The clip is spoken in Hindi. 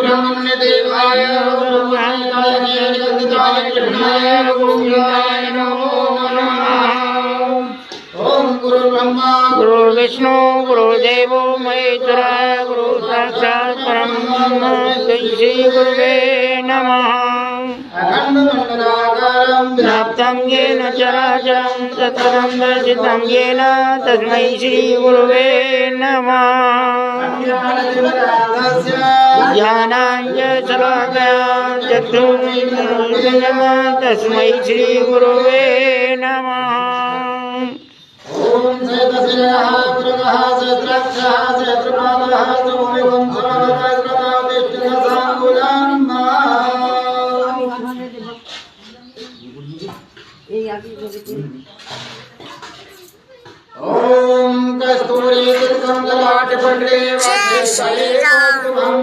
ब्रह्मण्यदेवाय गुरुनाय नमो नमः। ओम गुरुर्ब्रह्मा गुरुर्विष्णु गुरुर्देवो महेश्वरा गुरु साक्षात् परब्रह्म तस्मै गुरुवे नमः। अखण्डमण्डलाकारं व्याप्तं येन चराचरं तत्पदं दर्शितं येन तस्मै श्रीगुरुवे नमः। ज्ञानाञ्जनशलाकया चक्षुरुन्मिलितं तस्मै श्रीगुरुवे नमः। ओम जयतश्रेयः गुरुः जयद्रक्षः जयद्रपादः जयमुनिवंशः